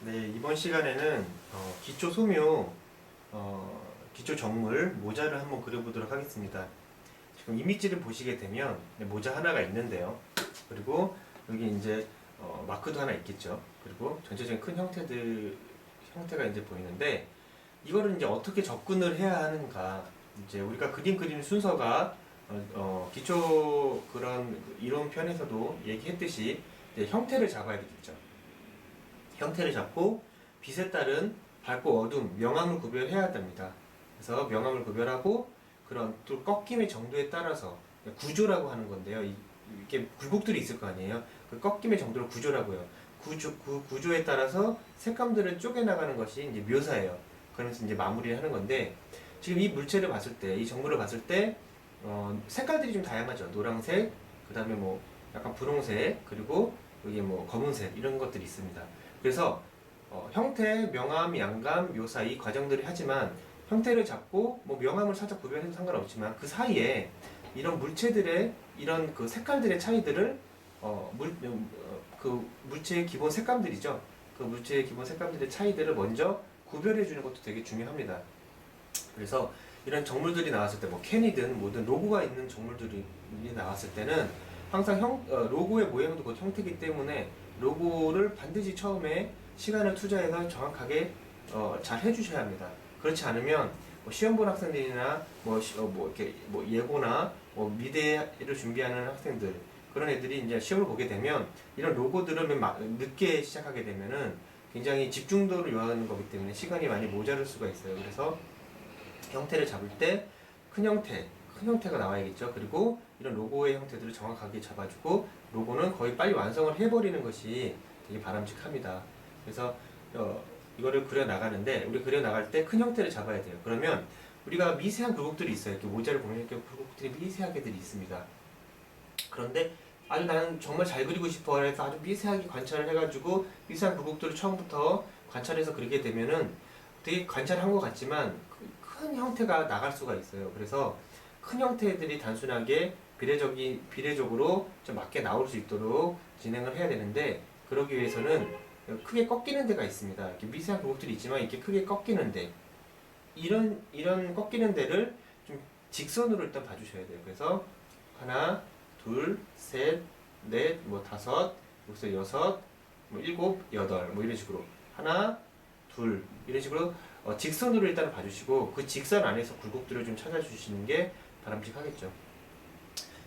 네, 이번 시간에는 기초 소묘, 기초 정물 모자를 한번 그려보도록 하겠습니다. 지금 이미지를 보시게 되면 모자 하나가 있는데요. 그리고 여기 이제 마크도 하나 있겠죠. 그리고 전체적인 큰 형태가 이제 보이는데 이거를 이제 어떻게 접근을 해야 하는가. 이제 우리가 그림 그리는 순서가 기초 그런 이론 편에서도 얘기했듯이 이제 형태를 잡아야 되겠죠. 형태를 잡고 빛에 따른 밝고 어둠, 명암을 구별해야 됩니다. 그래서 명암을 구별하고 그런 또 꺾임의 정도에 따라서 구조라고 하는 건데요. 이렇게 굴곡들이 있을 거 아니에요. 그 꺾임의 정도를 구조라고요. 그 구조에 따라서 색감들을 쪼개나가는 것이 이제 묘사예요. 그러면서 이제 마무리를 하는 건데 지금 이 물체를 봤을 때, 이 정물을 봤을 때 색깔들이 좀 다양하죠. 노란색, 그 다음에 뭐 약간 분홍색, 그리고 여기 뭐 검은색 이런 것들이 있습니다. 그래서 형태, 명암, 양감, 묘사 이 과정들을 하지만 형태를 잡고 뭐 명암을 살짝 구별해도 상관없지만 그 사이에 이런 물체들의 이런 그 색깔들의 차이들을 그 물체의 기본 색감들이죠. 그 물체의 기본 색감들의 차이들을 먼저 구별해 주는 것도 되게 중요합니다. 그래서 이런 정물들이 나왔을 때 뭐 캔이든 뭐든 로고가 있는 정물들이 나왔을 때는 항상 로고의 모양도 곧 형태이기 때문에 로고를 반드시 처음에 시간을 투자해서 정확하게 잘 해주셔야 합니다. 그렇지 않으면 뭐 시험 본 학생들이나 이렇게 뭐 예고나 뭐 미대를 준비하는 학생들 그런 애들이 이제 시험을 보게 되면 이런 로고들을 늦게 시작하게 되면은 굉장히 집중도를 요하는 거기 때문에 시간이 많이 모자랄 수가 있어요. 그래서 형태를 잡을 때 큰 형태가 나와야겠죠. 그리고 이런 로고의 형태들을 정확하게 잡아주고 로고는 거의 빨리 완성을 해버리는 것이 되게 바람직합니다. 그래서 이거를 그려 나가는데 우리 그려 나갈 때 큰 형태를 잡아야 돼요. 그러면 우리가 미세한 굴곡들이 있어요. 이렇게 모자를 보면 이렇게 굴곡들이 미세하게들이 있습니다. 그런데 아주 나는 정말 잘 그리고 싶어 해서 아주 미세하게 관찰을 해가지고 미세한 굴곡들을 처음부터 관찰해서 그리게 되면은 되게 관찰한 것 같지만 큰 형태가 나갈 수가 있어요. 그래서 큰 형태들이 단순하게 비례적으로 좀 맞게 나올 수 있도록 진행을 해야 되는데 그러기 위해서는 크게 꺾이는 데가 있습니다. 이렇게 미세한 굴곡들이 있지만 이렇게 크게 꺾이는데 이런 꺾이는 데를 좀 직선으로 일단 봐주셔야 돼요. 그래서 하나, 둘, 셋, 넷, 뭐 다섯, 여기서 여섯, 뭐 일곱, 여덟, 뭐 이런 식으로 하나, 둘 이런 식으로 직선으로 일단 봐주시고 그 직선 안에서 굴곡들을 좀 찾아주시는 게 바람직하겠죠.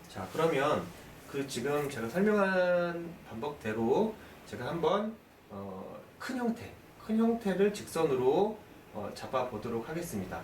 자, 그러면 그 지금 제가 설명한 방법대로 제가 한번 큰 형태를 직선으로 잡아 보도록 하겠습니다.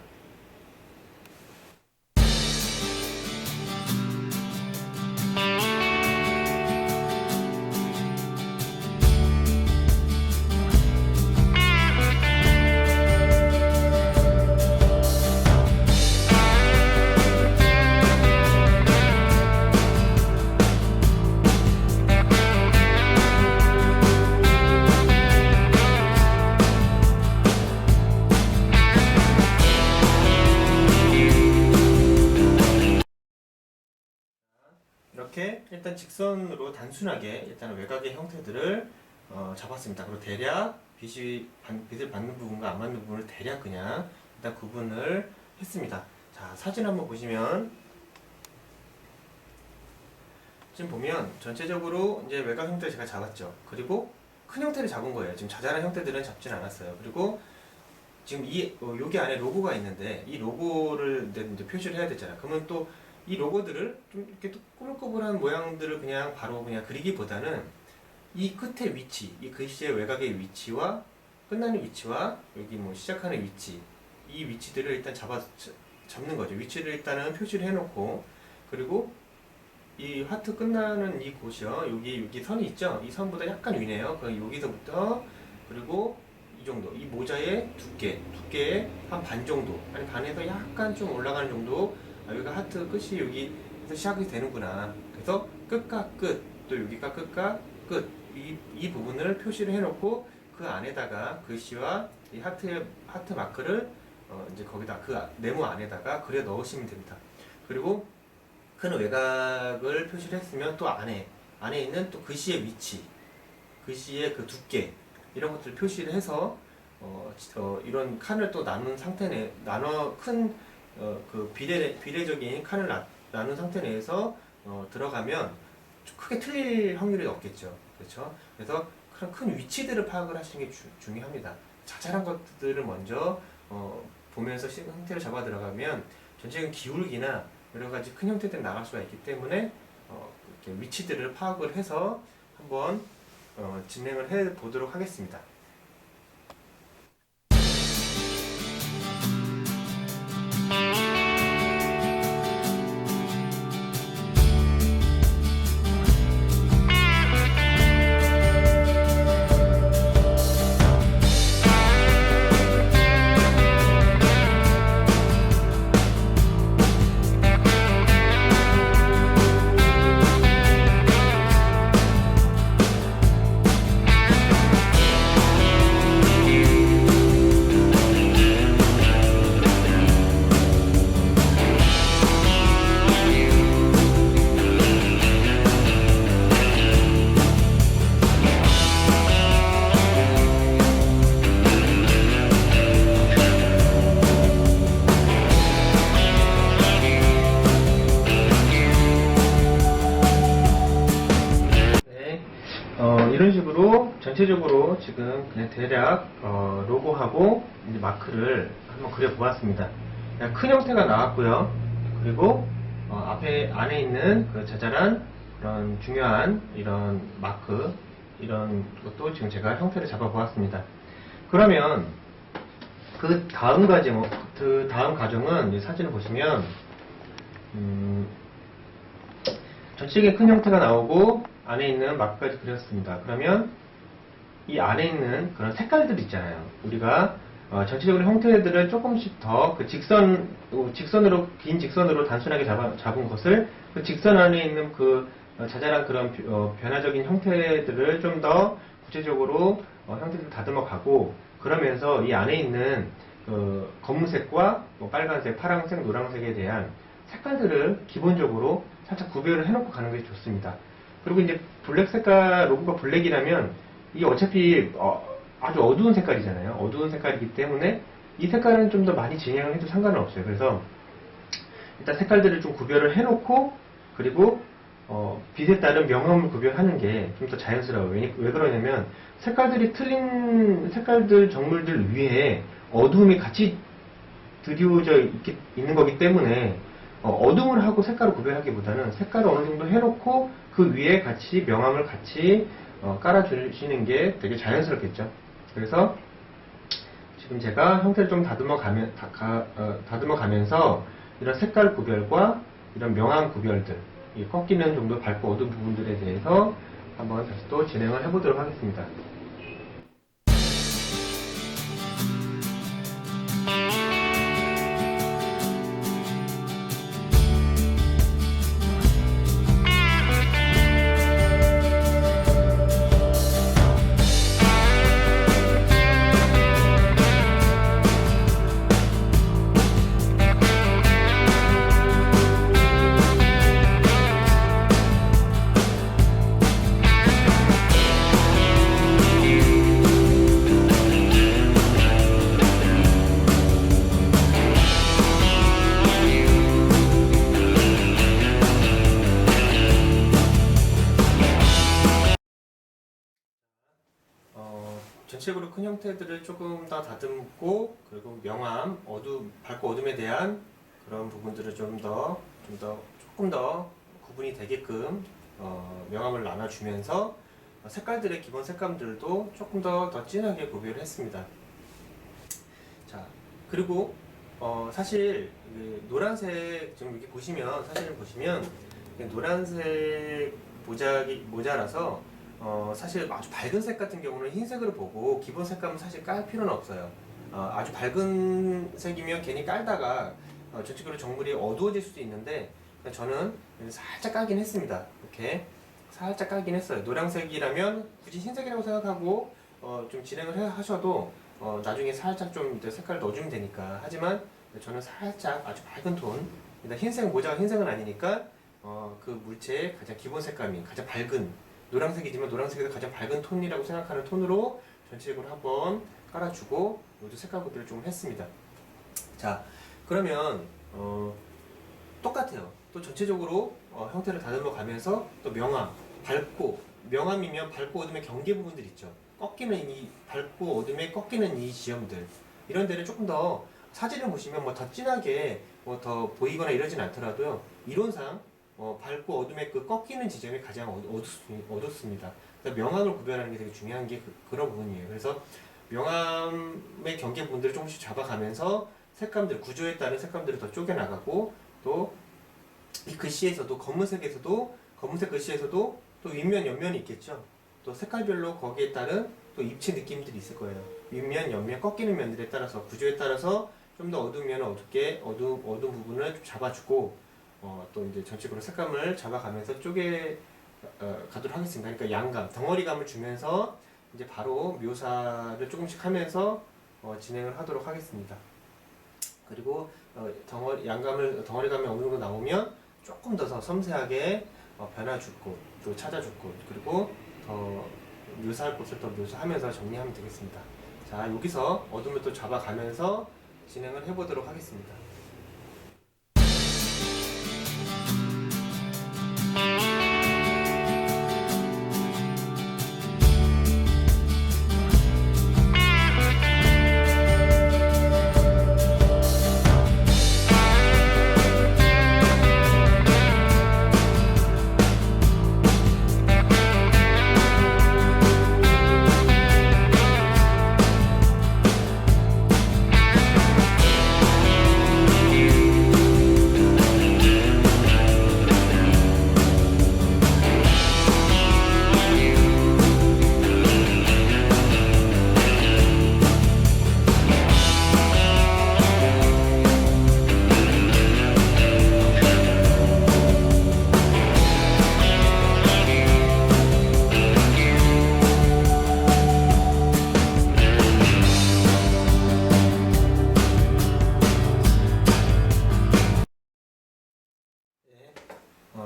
이렇게 일단 직선으로 단순하게 일단 외곽의 형태들을 잡았습니다. 그리고 대략 빛을 받는 부분과 안 받는 부분을 대략 그냥 일단 구분을 했습니다. 자, 사진 한번 보시면 지금 보면 전체적으로 이제 외곽 형태를 제가 잡았죠. 그리고 큰 형태를 잡은 거예요. 지금 자잘한 형태들은 잡진 않았어요. 그리고 지금 여기 안에 로고가 있는데 이 로고를 이제 표시를 해야 되잖아. 그러면 또 이 로고들을 좀 이렇게 또 꼬불꼬불한 모양들을 그냥 바로 그냥 그리기보다는 이 끝의 위치, 이 글씨의 외곽의 위치와 끝나는 위치와 여기 뭐 시작하는 위치, 이 위치들을 일단 잡는 거죠. 위치를 일단은 표시를 해놓고 그리고 이 하트 끝나는 이 곳이요. 여기 선이 있죠. 이 선보다 약간 위네요. 그럼 여기서부터 그리고 이 정도, 이 모자의 두께의 한 반 정도, 아니 반에서 약간 좀 올라가는 정도. 여기가 하트 끝이 여기서 시작이 되는구나. 그래서 끝과 끝, 또 여기가 끝과 끝, 이 부분을 표시를 해놓고 그 안에다가 글씨와 이 하트 마크를 이제 거기다 그 네모 안에다가 그려 넣으시면 됩니다. 그리고 큰 외곽을 표시를 했으면 또 안에 있는 또 글씨의 위치, 글씨의 그 두께, 이런 것들을 표시를 해서 이런 칸을 또 나눈 상태 내 나눠 큰 그 비례적인 칸을 나눈 상태 내에서 들어가면 크게 틀릴 확률이 없겠죠. 그렇죠? 그래서 그런 큰 위치들을 파악을 하시는 게 중요합니다. 자잘한 것들을 먼저 보면서 형태를 잡아 들어가면 전체적인 기울기나 여러 가지 큰 형태들이 나갈 수가 있기 때문에 이렇게 위치들을 파악을 해서 한번 진행을 해 보도록 하겠습니다. 이런 식으로 전체적으로 지금 그냥 대략 로고하고 이제 마크를 한번 그려보았습니다. 큰 형태가 나왔고요. 그리고 앞에 안에 있는 그 자잘한 그런 중요한 이런 마크 이런 것도 지금 제가 형태를 잡아보았습니다. 그러면 그 다음 과정은 이 사진을 보시면 전체적인 큰 형태가 나오고 안에 있는 마크까지 그렸습니다. 그러면 이 안에 있는 그런 색깔들 있잖아요. 우리가 전체적으로 형태들을 조금씩 더 그 직선으로 긴 직선으로 단순하게 잡은 것을 그 직선 안에 있는 그 자잘한 그런 변화적인 형태들을 좀 더 구체적으로 형태를 다듬어 가고, 그러면서 이 안에 있는 그 검은색과 뭐 빨간색, 파란색, 노란색에 대한 색깔들을 기본적으로 살짝 구별을 해놓고 가는 것이 좋습니다. 그리고 이제 블랙 색깔, 로고가 블랙이라면 이게 어차피 아주 어두운 색깔이잖아요. 어두운 색깔이기 때문에 이 색깔은 좀 더 많이 진행을 해도 상관은 없어요. 그래서 일단 색깔들을 좀 구별을 해놓고, 그리고 빛에 따른 명암을 구별하는 게 좀 더 자연스러워요. 왜 그러냐면 색깔들이 틀린 색깔들, 정물들 위에 어두움이 같이 드리워져 있는 거기 때문에 어둠을 하고 색깔을 구별하기보다는 색깔을 어느 정도 해놓고 그 위에 같이 명암을 같이 깔아주시는 게 되게 자연스럽겠죠. 그래서 지금 제가 형태를 좀 다듬어 가면서 이런 색깔 구별과 이런 명암 구별들, 이 꺾이는 정도 밝고 어두운 부분들에 대해서 한번 다시 또 진행을 해보도록 하겠습니다. 전체적으로 큰 형태들을 조금 더 다듬고, 그리고 명암, 밝고 어둠에 대한 그런 부분들을 조금 더 구분이 되게끔 명암을 나눠주면서 색깔들의 기본 색감들도 조금 더 진하게 구별을 했습니다. 자, 그리고 사실 노란색 지금 이렇게 보시면, 사진을 보시면 노란색 모자라서 사실 아주 밝은 색 같은 경우는 흰색으로 보고 기본 색감은 사실 깔 필요는 없어요. 아주 밝은 색이면 괜히 깔다가 전체적으로 정물이 어두워질 수도 있는데, 저는 살짝 까긴 했습니다. 이렇게 살짝 까긴 했어요. 노란색이라면 굳이 흰색이라고 생각하고 좀 진행을 하셔도 나중에 살짝 좀 색깔을 넣어주면 되니까. 하지만 저는 살짝 아주 밝은 톤, 일단 모자가 흰색은 아니니까 그 물체의 가장 기본 색감인 가장 밝은 노란색이지만 노란색에서 가장 밝은 톤이라고 생각하는 톤으로 전체적으로 한번 깔아주고 모두 색깔 구별을 좀 했습니다. 자, 그러면 똑같아요. 또 전체적으로 형태를 다듬어 가면서 또 명암, 밝고, 명암이면 밝고 어둠의 경계 부분들 있죠. 꺾이는 이 밝고 어둠에 꺾이는 이 지점들, 이런 데를 조금 더 사진을 보시면 뭐 더 진하게 뭐 더 보이거나 이러진 않더라도요, 이론상 밝고 어둠의 그 꺾이는 지점이 가장 어둡습니다. 그래서 명암을 구별하는 게 되게 중요한 게 그런 부분이에요. 그래서 명암의 경계 부분들을 조금씩 잡아가면서 색감들, 구조에 따른 색감들을 더 쪼개나가고, 또 이 글씨에서도 검은색 글씨에서도 또 윗면, 옆면이 있겠죠. 또 색깔별로 거기에 따른 또 입체 느낌들이 있을 거예요. 윗면, 옆면, 꺾이는 면들에 따라서, 구조에 따라서 좀 더 어두운 면은 어둡게, 어두운 부분을 좀 잡아주고, 또 이제 전체적으로 색감을 잡아가면서 가도록 하겠습니다. 그러니까 양감, 덩어리감을 주면서 이제 바로 묘사를 조금씩 하면서 진행을 하도록 하겠습니다. 그리고 덩어리감이 어느 정도 나오면 조금 더 섬세하게 변화주고, 또 찾아주고, 그리고 더 묘사할 곳을 더 묘사하면서 정리하면 되겠습니다. 자, 여기서 어둠을 또 잡아가면서 진행을 해보도록 하겠습니다.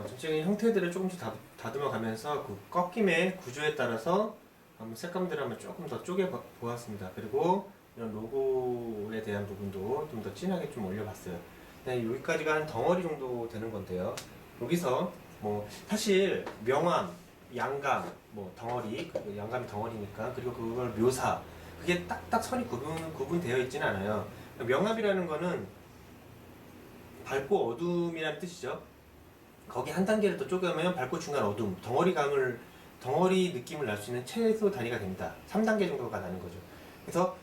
전체적인 형태들을 조금씩 다듬어 가면서 그 꺾임의 구조에 따라서 한번 색감들을 한번 조금 더 쪼개 보았습니다. 그리고 이런 로고에 대한 부분도 좀 더 진하게 좀 올려봤어요. 네, 여기까지가 한 덩어리 정도 되는 건데요. 여기서 뭐 사실 명암, 양감, 뭐 덩어리, 양감이 덩어리니까, 그리고 그걸 묘사, 그게 딱딱 선이 구분되어 있지는 않아요. 명암이라는 거는 밝고 어둠이라는 뜻이죠. 거기 한 단계를 더 쪼개면 밝고 중간 어둠, 덩어리 느낌을 날 수 있는 최소 단위가 됩니다. 3단계 정도가 나는 거죠. 그래서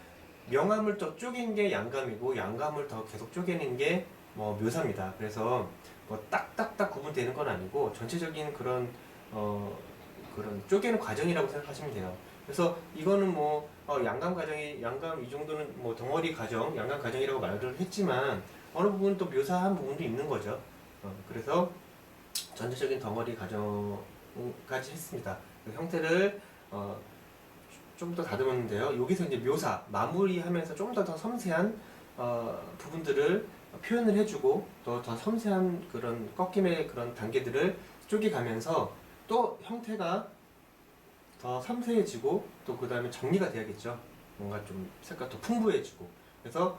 명암을 더 쪼갠 게 양감이고, 양감을 더 계속 쪼개는 게 뭐 묘사입니다. 그래서 뭐 딱딱딱 구분되는 건 아니고 전체적인 그런 쪼개는 과정이라고 생각하시면 돼요. 그래서 이거는 뭐 양감 이 정도는 뭐 덩어리 과정, 양감 과정이라고 말을 했지만 어느 부분 또 묘사한 부분도 있는 거죠. 그래서 전체적인 덩어리 과정까지 했습니다. 그 형태를 좀 더 다듬었는데요. 여기서 이제 묘사, 마무리하면서 좀 더 섬세한 부분들을 표현을 해주고, 또 더 섬세한 그런 꺾임의 그런 단계들을 쪼개가면서 또 형태가 더 섬세해지고, 또 그 다음에 정리가 돼야겠죠. 뭔가 좀 색깔 더 풍부해지고. 그래서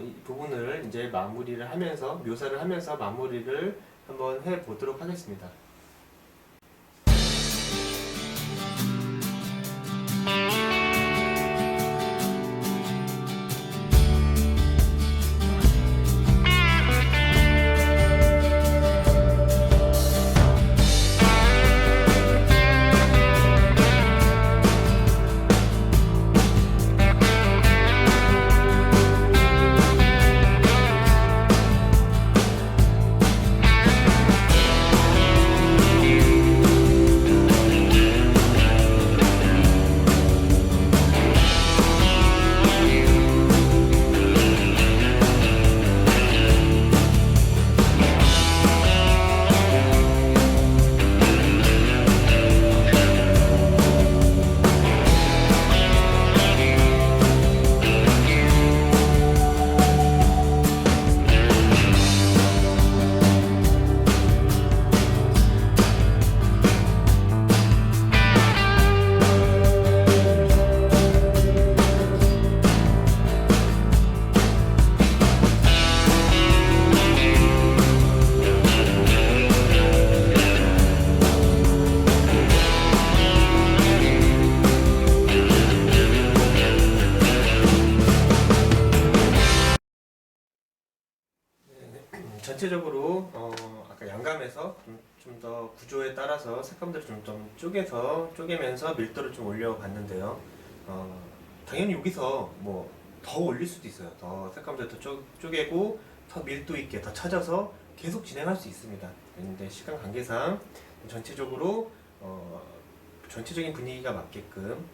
이 부분을 이제 마무리를 하면서, 묘사를 하면서 마무리를 한번 해보도록 하겠습니다. 전체적으로 아까 양감에서 좀 더 구조에 따라서 색감들을 좀 쪼개면서 밀도를 좀 올려봤는데요. 당연히 여기서 뭐 더 올릴 수도 있어요. 더 색감들 더 쪼개고 더 밀도 있게 더 찾아서 계속 진행할 수 있습니다. 그런데 시간 관계상 전체적으로 전체적인 분위기가 맞게끔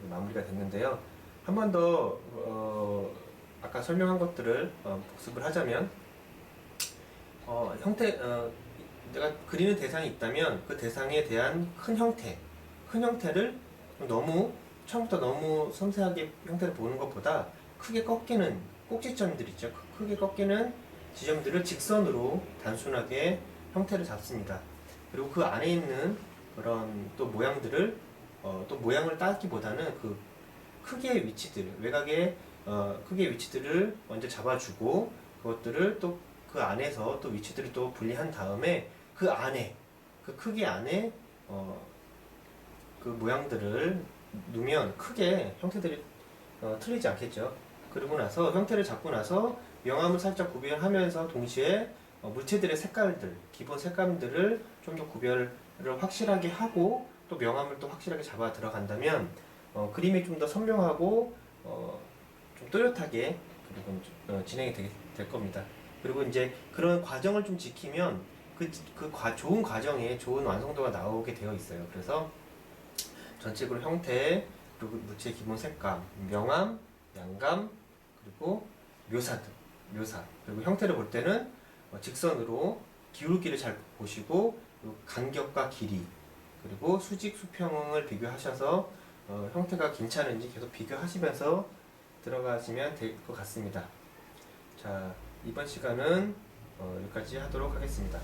마무리가 됐는데요. 한 번 더 아까 설명한 것들을 복습을 하자면 내가 그리는 대상이 있다면 그 대상에 대한 큰 형태를 너무 처음부터 너무 섬세하게 형태를 보는 것보다 크게 꺾이는 꼭지점들 있죠. 크게 꺾이는 지점들을 직선으로 단순하게 형태를 잡습니다. 그리고 그 안에 있는 그런 또 모양들을 또 모양을 따기보다는 그 크기의 위치들, 외곽의 크기의 위치들을 먼저 잡아주고 그것들을 또 그 안에서 또 위치들을 또 분리한 다음에 그 안에 그 크기 안에 그 모양들을 놓으면 크게 형태들이 틀리지 않겠죠. 그리고 나서 형태를 잡고 나서 명암을 살짝 구별하면서 동시에 물체들의 색깔들, 기본 색감들을 좀 더 구별을 확실하게 하고 또 명암을 또 확실하게 잡아 들어간다면 그림이 좀 더 선명하고 좀 또렷하게 그리고 진행이 될 겁니다. 그리고 이제 그런 과정을 좀 지키면 좋은 과정에 좋은 완성도가 나오게 되어 있어요. 그래서 전체적으로 형태, 그리고 물체의 기본 색감, 명암, 양감, 그리고 묘사, 그리고 형태를 볼 때는 직선으로 기울기를 잘 보시고 그리고 간격과 길이, 그리고 수직, 수평을 비교하셔서 형태가 괜찮은지 계속 비교하시면서 들어가시면 될 것 같습니다. 자, 이번 시간은 여기까지 하도록 하겠습니다.